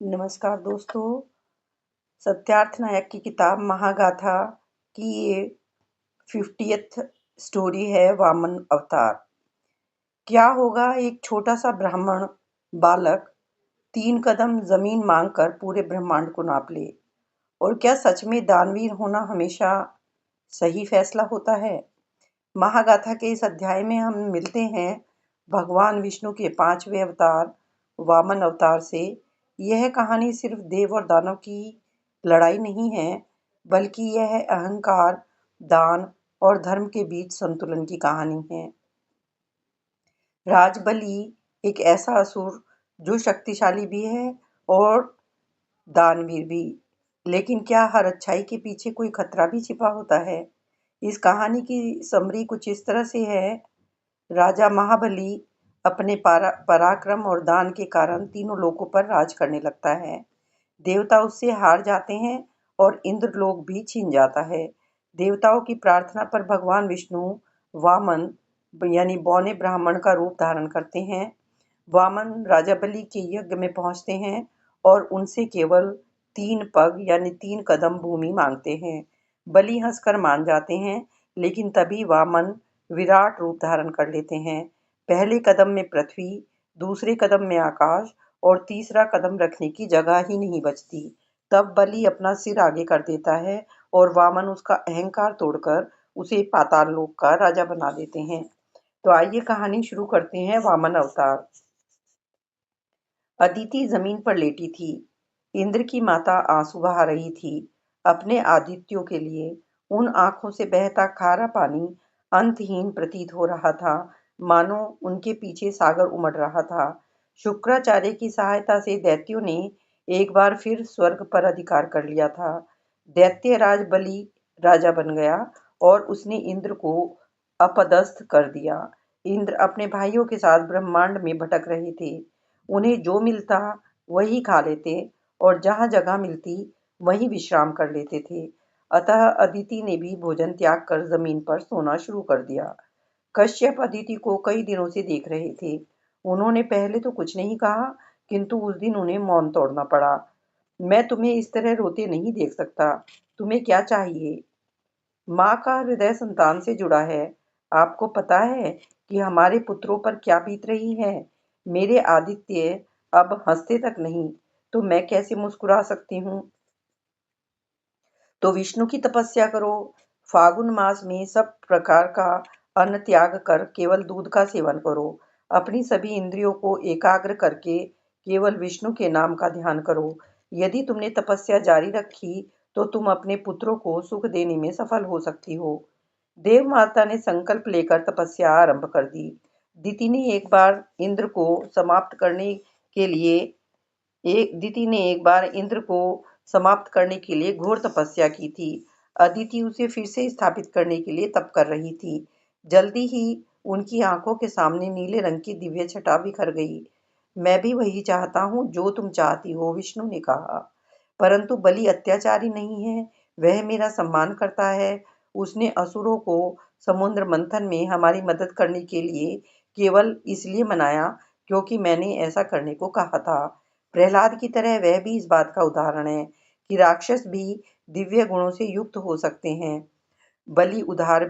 नमस्कार दोस्तों। सत्यार्थ नायक की किताब महागाथा की ये 50th स्टोरी है, वामन अवतार। क्या होगा एक छोटा सा ब्राह्मण बालक 3 कदम जमीन मांगकर पूरे ब्रह्मांड को नाप ले। और क्या सच में दानवीर होना हमेशा सही फैसला होता है? महागाथा के इस अध्याय में हम मिलते हैं भगवान विष्णु के 5वें अवतार वामन अवतार से। यह कहानी सिर्फ देव और दानव की लड़ाई नहीं है, बल्कि यह अहंकार, दान और धर्म के बीच संतुलन की कहानी है। राजबली एक ऐसा असुर जो शक्तिशाली भी है और दानवीर भी। लेकिन क्या हर अच्छाई के पीछे कोई खतरा भी छिपा होता है? इस कहानी की समरी कुछ इस तरह से है। राजा महाबली अपने पराक्रम और दान के कारण तीनों लोकों पर राज करने लगता है। देवता उससे हार जाते हैं और इंद्रलोक भी छीन जाता है। देवताओं की प्रार्थना पर भगवान विष्णु वामन यानी बौने ब्राह्मण का रूप धारण करते हैं। वामन राजा बलि के यज्ञ में पहुंचते हैं और उनसे केवल 3 पग यानी 3 कदम भूमि मांगते हैं। बलि हंसकर मान जाते हैं, लेकिन तभी वामन विराट रूप धारण कर लेते हैं। पहले कदम में पृथ्वी, दूसरे कदम में आकाश और तीसरा कदम रखने की जगह ही नहीं बचती। तब बलि अपना सिर आगे कर देता है और वामन उसका अहंकार तोड़कर उसे पाताल लोक का राजा बना देते हैं। तो आइए कहानी शुरू करते हैं। वामन अवतार। अदिति जमीन पर लेटी थी। इंद्र की माता आंसू बहा रही थी अपने आदित्यों के लिए। उन आंखों से बहता खारा पानी अंतहीन प्रतीत हो रहा था, मानो उनके पीछे सागर उमड़ रहा था। शुक्राचार्य की सहायता से दैत्यों ने एक बार फिर स्वर्ग पर अधिकार कर लिया था। दैत्यराज बलि राजा बन गया और उसने इंद्र को अपदस्थ कर दिया। इंद्र अपने भाइयों के साथ ब्रह्मांड में भटक रहे थे। उन्हें जो मिलता वही खा लेते और जहां जगह मिलती वहीं विश्राम कर लेते थे। अतः अदिति ने भी भोजन त्याग कर जमीन पर सोना शुरू कर दिया। कश्यप अदिति को कई दिनों से देख रहे थे। उन्होंने पहले तो कुछ नहीं कहा, किंतु उस दिन उन्हें मौन तोड़ना पड़ा। मैं तुम्हें इस तरह रोते नहीं देख सकता। तुम्हें क्या चाहिए? माँ का हृदय संतान से जुड़ा है। आपको पता है कि हमारे पुत्रों पर क्या बीत रही है। मेरे आदित्य अब हंसते तक नहीं, तो मैं कैसे मुस्कुरा सकती हूँ? तो विष्णु की तपस्या करो। फागुन मास में सब प्रकार का अन्न त्याग कर केवल दूध का सेवन करो। अपनी सभी इंद्रियों को एकाग्र करके केवल विष्णु के नाम का ध्यान करो। यदि तुमने तपस्या जारी रखी तो तुम अपने पुत्रों को सुख देने में सफल हो सकती हो। देव माता ने संकल्प लेकर तपस्या आरंभ कर दी। दिति ने एक बार इंद्र को समाप्त करने के लिए दिति ने एक बार इंद्र को समाप्त करने के लिए घोर तपस्या की थी। अदिति उसे फिर से स्थापित करने के लिए तप कर रही थी। जल्दी ही उनकी आंखों के सामने नीले रंग की दिव्य छटा बिखर गई। मैं भी वही चाहता हूँ जो तुम चाहती हो, विष्णु ने कहा। परंतु बलि अत्याचारी नहीं है, वह मेरा सम्मान करता है। उसने असुरों को समुद्र मंथन में हमारी मदद करने के लिए केवल इसलिए मनाया क्योंकि मैंने ऐसा करने को कहा था। प्रहलाद की तरह वह भी इस बात का उदाहरण है कि राक्षस भी दिव्य गुणों से युक्त हो सकते हैं। बलि उदार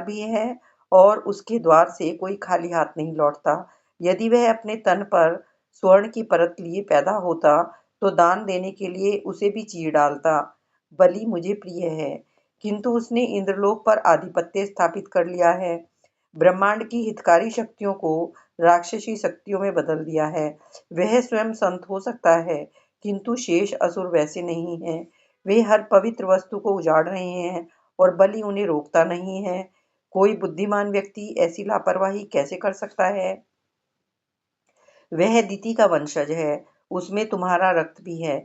भी है और उसके द्वार से कोई खाली हाथ नहीं लौटता। यदि वह अपने तन पर स्वर्ण की परत लिए पैदा होता तो दान देने के लिए उसे भी चीर डालता। बलि मुझे प्रिय है, किंतु उसने इंद्रलोक पर आधिपत्य स्थापित कर लिया है। ब्रह्मांड की हितकारी शक्तियों को राक्षसी शक्तियों में बदल दिया है। वह स्वयं संत हो सकता है, किंतु शेष असुर वैसे नहीं हैं। वे हर पवित्र वस्तु को उजाड़ रहे हैं और बलि उन्हें रोकता नहीं है। कोई बुद्धिमान व्यक्ति ऐसी लापरवाही कैसे कर सकता है? वह दिति का वंशज है, उसमें तुम्हारा रक्त भी है।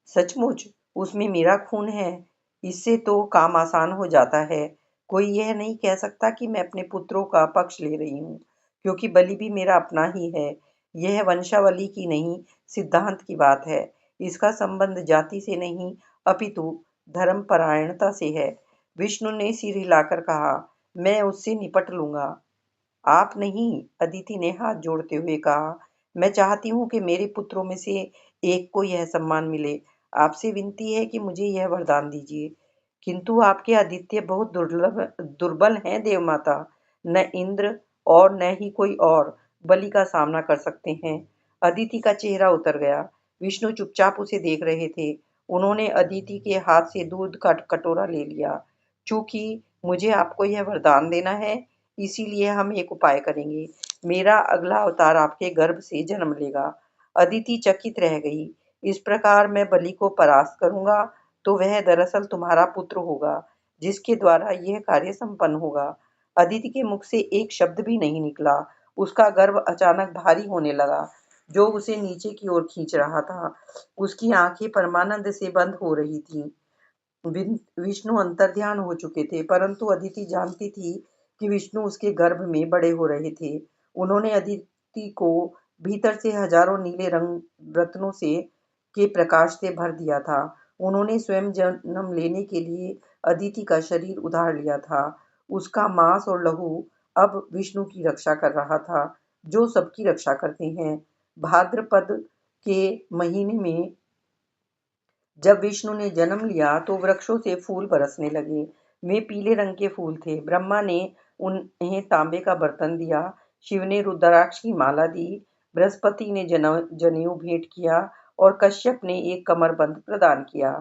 सचमुच उसमें मेरा खून है। इससे तो काम आसान हो जाता है। कोई यह नहीं कह सकता कि मैं अपने पुत्रों का पक्ष ले रही हूँ, क्योंकि बलि भी मेरा अपना ही है। यह वंशावली की नहीं, सिद्धांत की बात है। इसका संबंध जाति से नहीं, अपितु धर्मपरायणता से है। विष्णु ने सिर हिलाकर कहा, मैं उससे निपट लूंगा। आप नहीं, अदिति ने हाथ जोड़ते हुए कहा। मैं चाहती हूँ कि मेरे पुत्रों में से एक को यह सम्मान मिले। आपसे विनती है कि मुझे यह वरदान दीजिए। किंतु आपके आदित्य बहुत दुर्बल हैं देवमाता। न इंद्र और न ही कोई और बलि का सामना कर सकते हैं। अदिति का चेहरा उतर गया। विष्णु चुपचाप उसे देख रहे थे। उन्होंने अदिति के हाथ से दूध का कटोरा ले लिया। चूंकि मुझे आपको यह वरदान देना है, इसीलिए हम एक उपाय करेंगे। मेरा अगला अवतार आपके गर्भ से जन्म लेगा। अदिति चकित रह गई। इस प्रकार मैं बलि को परास्त करूंगा तो वह दरअसल तुम्हारा पुत्र होगा, जिसके द्वारा यह कार्य संपन्न होगा। अदिति के मुख से एक शब्द भी नहीं निकला। उसका गर्भ अचानक भारी होने लगा, जो उसे नीचे की ओर खींच रहा था। उसकी आंखें परमानंद से बंद हो रही थीं। विष्णु अंतर्ध्यान हो चुके थे, परंतु अदिति जानती थी कि विष्णु उसके गर्भ में बड़े हो रहे थे। उन्होंने अदिति को भीतर से हजारों नीले रंग रत्नों से के प्रकाश से भर दिया था। उन्होंने स्वयं जन्म लेने के लिए अदिति का शरीर उधार लिया था। उसका मांस और लहू अब विष्णु की रक्षा कर रहा था, जो सबकी रक्षा करते हैं। भाद्रपद के महीने में जब विष्णु ने जन्म लिया तो वृक्षों से फूल बरसने लगे। वे पीले रंग के फूल थे। ब्रह्मा ने उन्हें तांबे का बर्तन दिया। शिव ने रुद्राक्ष की माला दी। बृहस्पति ने जनेऊ भेंट किया और कश्यप ने एक कमरबंद प्रदान किया।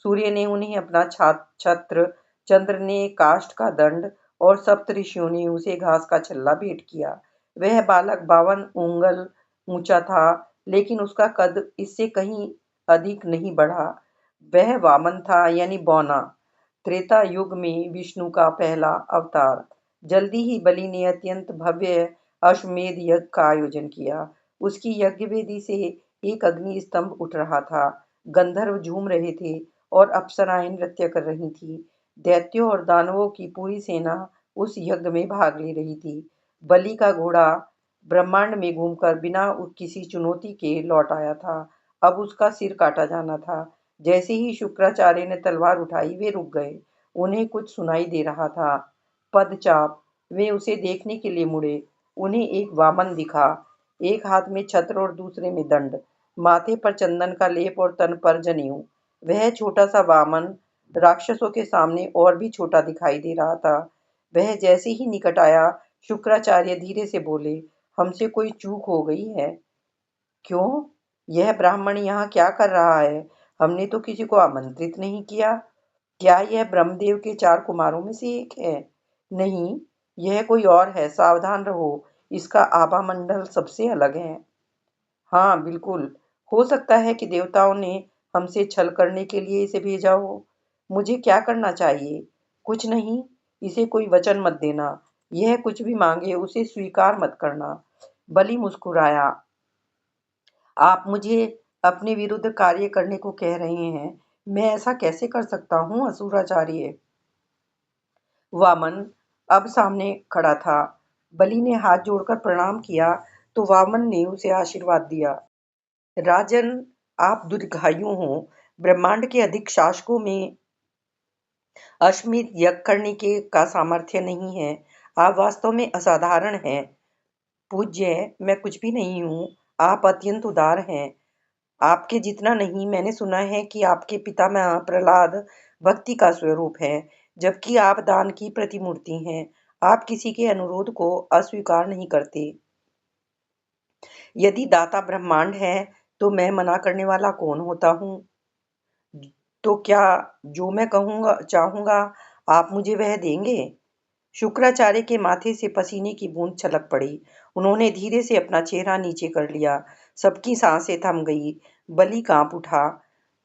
सूर्य ने उन्हें अपना छत्र, चंद्र ने काष्ठ का दंड और सप्त ऋषियों ने उसे घास का छल्ला भेंट किया। वह बालक 52 उंगल ऊंचा था, लेकिन उसका कद इससे कहीं अधिक नहीं बढ़ा। वह वामन था, यानी बौना, त्रेता युग में विष्णु का पहला अवतार। जल्दी ही बलि ने अत्यंत भव्य अश्वमेध यज्ञ का आयोजन किया। उसकी यज्ञ वेदी से एक अग्नि स्तंभ उठ रहा था। गंधर्व झूम रहे थे और अप्सराएं नृत्य कर रही थी। दैत्यों और दानवों की पूरी सेना उस यज्ञ में भाग ले रही थी। बलि का घोड़ा ब्रह्मांड में घूमकर बिना किसी चुनौती के लौट आया था। अब उसका सिर काटा जाना था। जैसे ही शुक्राचार्य ने तलवार उठाई, वे रुक गए। उन्हें कुछ सुनाई दे रहा था। पदचाप। वे उसे देखने के लिए मुड़े। उन्हें एक वामन दिखा, एक हाथ में छत्र और दूसरे में दंड, माथे पर चंदन का लेप और तन पर जनेऊ। वह छोटा सा वामन राक्षसों के सामने और भी छोटा दिखाई दे रहा था। वह जैसे ही निकट आया, शुक्राचार्य धीरे से बोले, हमसे कोई चूक हो गई है। क्यों? यह ब्राह्मण यहाँ क्या कर रहा है? हमने तो किसी को आमंत्रित नहीं किया। क्या यह ब्रह्मदेव के 4 कुमारों में से एक है? नहीं, यह कोई और है। सावधान रहो, इसका आभा मंडल सबसे अलग है। हाँ, बिल्कुल। हो सकता है कि देवताओं ने हमसे छल करने के लिए इसे भेजा हो। मुझे क्या करना चाहिए? कुछ नहीं, इसे कोई वचन मत देना। यह कुछ भी मांगे उसे स्वीकार मत करना। बलि मुस्कुराया। आप मुझे अपने विरुद्ध कार्य करने को कह रहे हैं। मैं ऐसा कैसे कर सकता हूँ, असुराचार्य? वामन अब सामने खड़ा था। बलि ने हाथ जोड़कर प्रणाम किया तो वामन ने उसे आशीर्वाद दिया। राजन, आप दीर्घायु हो। ब्रह्मांड के अधिक शासकों में अश्वमेध यज्ञ करने के का सामर्थ्य नहीं है। आप वास्तव में असाधारण हैं। पूज्य, मैं कुछ भी नहीं हूँ। आप अत्यंत उदार हैं। आपके जितना नहीं। मैंने सुना है कि आपके पितामह प्रहलाद भक्ति का स्वरूप है, जबकि आप दान की प्रतिमूर्ति हैं। आप किसी के अनुरोध को अस्वीकार नहीं करते। यदि दाता ब्रह्मांड है, तो मैं मना करने वाला कौन होता हूँ? तो क्या जो मैं कहूँगा चाहूँगा आप मुझे वह देंगे? शुक्राचार्य के माथे से पसीने की बूंद छलक पड़ी। उन्होंने धीरे से अपना चेहरा नीचे कर लिया। सबकी सांसें थम गई। बलि कांप उठा।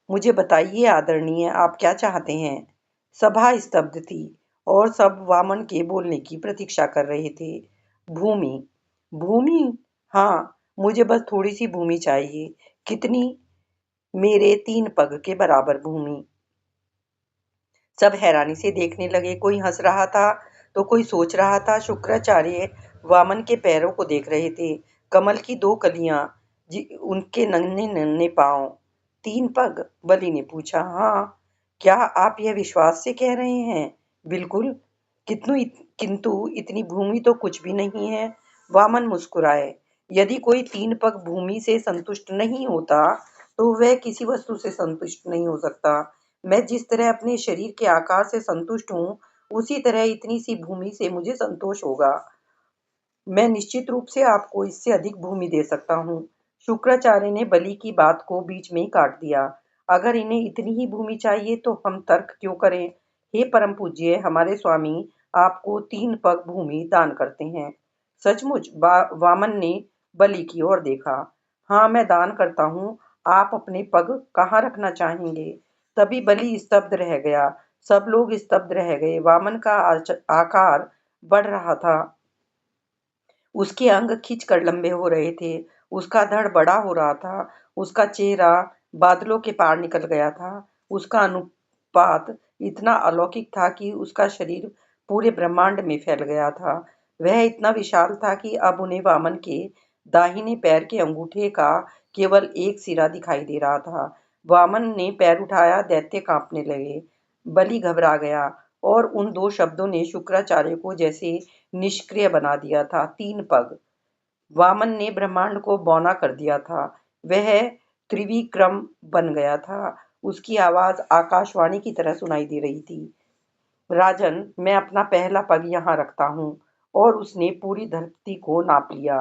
मुझे बताइए आदरणीय, आप क्या चाहते हैं? सभा स्तब्ध थी और सब वामन के बोलने की प्रतीक्षा कर रहे थे। भूमि। भूमि? हाँ, मुझे बस थोड़ी सी भूमि चाहिए। कितनी? मेरे 3 पग के बराबर भूमि। सब हैरानी से देखने लगे। कोई हंस रहा था तो कोई सोच रहा था। शुक्राचार्य वामन के पैरों को देख रहे थे। कमल की 2 कलियां, उनके नन्हे नन्हे पांव। 3 पग? बलि ने पूछा। हाँ। क्या आप यह विश्वास से कह रहे हैं? बिल्कुल। किंतु इतनी भूमि तो कुछ भी नहीं है। वामन मुस्कुराए। यदि कोई 3 पग भूमि से संतुष्ट नहीं होता, तो वह किसी वस्तु से संतुष्ट नहीं हो सकता। मैं जिस तरह अपने शरीर के आकार से संतुष्ट हूँ, उसी तरह इतनी सी भूमि से मुझे संतोष होगा। मैं निश्चित रूप से आपको इससे अधिक भूमि दे सकता हूँ। शुक्राचार्य ने बलि की बात को बीच में ही काट दिया। अगर इन्हें इतनी ही भूमि चाहिए तो हम तर्क क्यों करें? हे परम पूज्य हमारे स्वामी, आपको 3 पग भूमि दान करते हैं। सचमुच? वामन ने बलि की ओर देखा। हाँ, मैं दान करता हूँ। आप अपने पग कहाँ रखना चाहेंगे? तभी बलि स्तब्ध रह गया। सब लोग स्तब्ध रह गए। वामन का आकार बढ़ रहा था। उसके अंग खिंचकर लंबे हो रहे थे, उसका धड़ बड़ा हो रहा था, उसका चेहरा बादलों के पार निकल गया था, उसका अनुपात इतना अलौकिक था कि उसका शरीर पूरे ब्रह्मांड में फैल गया था। वह इतना विशाल था कि अब उन्हें वामन के दाहिने पैर के अंगूठे का केवल एक सिरा दिखाई दे रहा था। वामन ने पैर उठाया, दैत्य कांपने लगे। बलि घबरा गया और उन 2 शब्दों ने शुक्राचार्य को जैसे निष्क्रिय बना दिया था। 3 पग। वामन ने ब्रह्मांड को बौना कर दिया था। वह त्रिविक्रम बन गया था। उसकी आवाज आकाशवाणी की तरह सुनाई दे रही थी। राजन, मैं अपना पहला पग यहाँ रखता हूँ। और उसने पूरी धरती को नाप लिया।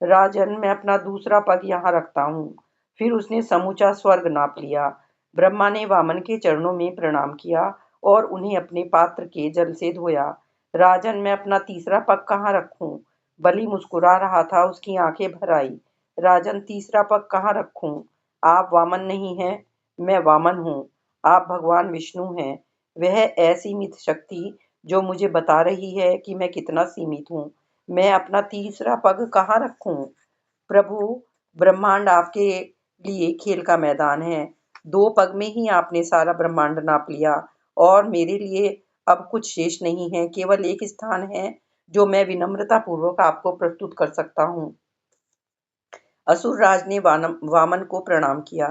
राजन, मैं अपना दूसरा पग यहाँ रखता हूँ। फिर उसने समूचा स्वर्ग नाप लिया। ब्रह्मा ने वामन के चरणों में प्रणाम किया और उन्हें अपने पात्र के जल से धोया। राजन, मैं अपना तीसरा पग कहाँ रखूं? बलि मुस्कुरा रहा था, उसकी आंखें भर आई। राजन, तीसरा पग कहाँ रखूं? आप वामन नहीं हैं, मैं वामन हूँ। आप भगवान विष्णु हैं। वह असीमित शक्ति जो मुझे बता रही है कि मैं कितना सीमित हूँ। मैं अपना तीसरा पग कहाँ रखूं? प्रभु, ब्रह्मांड आपके लिए खेल का मैदान है। 2 पग में ही आपने सारा ब्रह्मांड नाप लिया और मेरे लिए अब कुछ शेष नहीं है। केवल एक स्थान है जो मैं विनम्रता पूर्वक आपको प्रस्तुत कर सकता हूँ। असुरराज ने वामन को प्रणाम किया।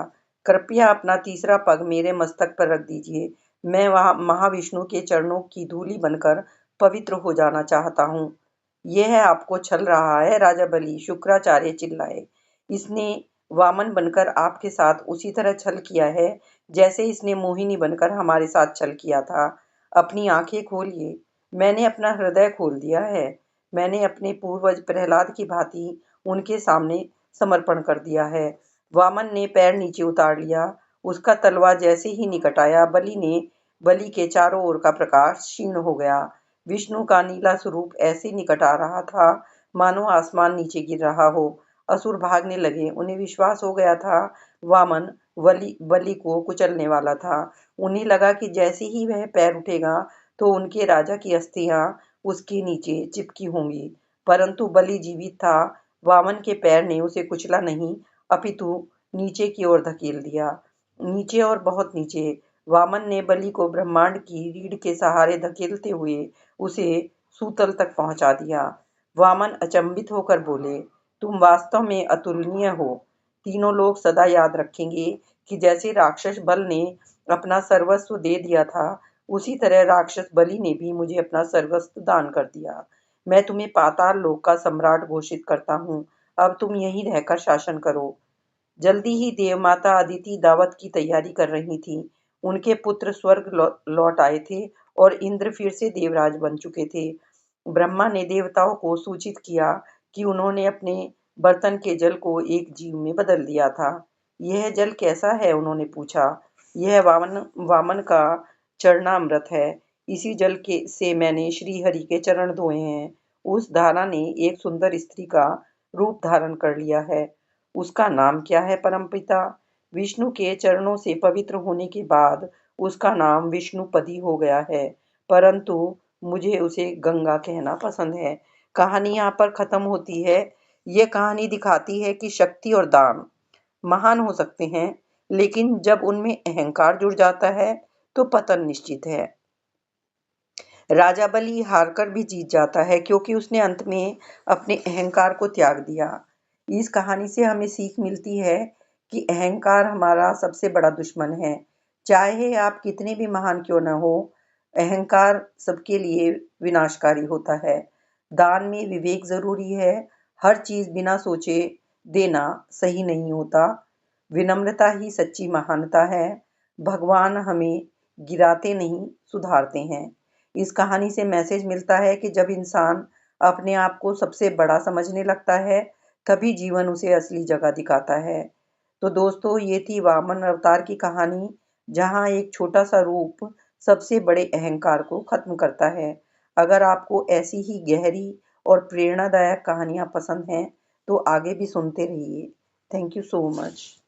कृपया अपना तीसरा पग मेरे मस्तक पर रख दीजिए। मैं वहाँ महाविष्णु के चरणों की धूलि बनकर पवित्र हो जाना चाहता हूँ। यह आपको छल रहा है राजा बलि, शुक्राचार्य चिल्लाए। इसने वामन बनकर आपके साथ उसी तरह छल किया है जैसे इसने मोहिनी बनकर हमारे साथ छल किया था। अपनी आंखें खोलिए। मैंने अपना हृदय खोल दिया है। मैंने अपने पूर्वज प्रहलाद की भांति उनके सामने समर्पण कर दिया है। वामन ने पैर नीचे उतार लिया। उसका तलवा जैसे ही निकट आया, बलि के चारों ओर का प्रकाश क्षीण हो गया। विष्णु का नीला स्वरूप ऐसे निकट आ रहा था मानो आसमान नीचे गिर रहा हो। असुर भागने लगे। उन्हें विश्वास हो गया था वामन बलि को कुचलने वाला था। उन्हें लगा कि जैसे ही वह पैर उठेगा तो उनके राजा की अस्थियां उसके नीचे चिपकी होंगी। परंतु बलि जीवित था। वामन के पैर ने उसे कुचला नहीं, अपितु नीचे की ओर धकेल दिया। नीचे और बहुत नीचे। वामन ने बलि को ब्रह्मांड की रीढ़ के सहारे धकेलते हुए उसे सूतल तक पहुंचा दिया। वामन अचंभित होकर बोले, तुम वास्तव में अतुलनीय हो। तीनों लोग सदा याद रखेंगे कि जैसे राक्षस बल ने अपना सर्वस्व दे दिया था, उसी तरह राक्षस बलि ने भी मुझे अपना सर्वस्व दान कर दिया। मैं तुम्हें पाताल लोक का सम्राट घोषित करता हूँ। अब तुम यहीं रहकर शासन करो। जल्दी ही देवमाता अदिति दावत की तैयारी कर रही थी। उनके पुत्र स्वर्ग लौट आए थे और इंद्र फिर से देवराज बन चुके थे। ब्रह्मा ने देवताओं को सूचित किया कि उन्होंने अपने बर्तन के जल को एक जीव में बदल दिया था। यह जल कैसा है? उन्होंने पूछा। यह वामन का चरणामृत है। इसी जल के से मैंने श्री हरि के चरण धोए हैं। उस धारा ने एक सुंदर स्त्री का रूप धारण कर लिया है। उसका नाम क्या है परमपिता? विष्णु के चरणों से पवित्र होने के बाद उसका नाम विष्णुपदी हो गया है, परंतु मुझे उसे गंगा कहना पसंद है। कहानी यहाँ पर खत्म होती है। ये कहानी दिखाती है कि शक्ति और दान महान हो सकते हैं, लेकिन जब उनमें अहंकार जुड़ जाता है तो पतन निश्चित है। राजा बलि हारकर भी जीत जाता है क्योंकि उसने अंत में अपने अहंकार को त्याग दिया। इस कहानी से हमें सीख मिलती है कि अहंकार हमारा सबसे बड़ा दुश्मन है। चाहे आप कितने भी महान क्यों न हो, अहंकार सबके लिए विनाशकारी होता है। दान में विवेक जरूरी है। हर चीज़ बिना सोचे देना सही नहीं होता। विनम्रता ही सच्ची महानता है। भगवान हमें गिराते नहीं, सुधारते हैं। इस कहानी से मैसेज मिलता है कि जब इंसान अपने आप को सबसे बड़ा समझने लगता है, तभी जीवन उसे असली जगह दिखाता है। तो दोस्तों, ये थी वामन अवतार की कहानी, जहाँ एक छोटा-सा रूप सबसे बड़े अहंकार को खत्म करता है। अगर आपको ऐसी ही गहरी और प्रेरणादायक कहानियाँ पसंद हैं, तो आगे भी सुनते रहिए। Thank you so much.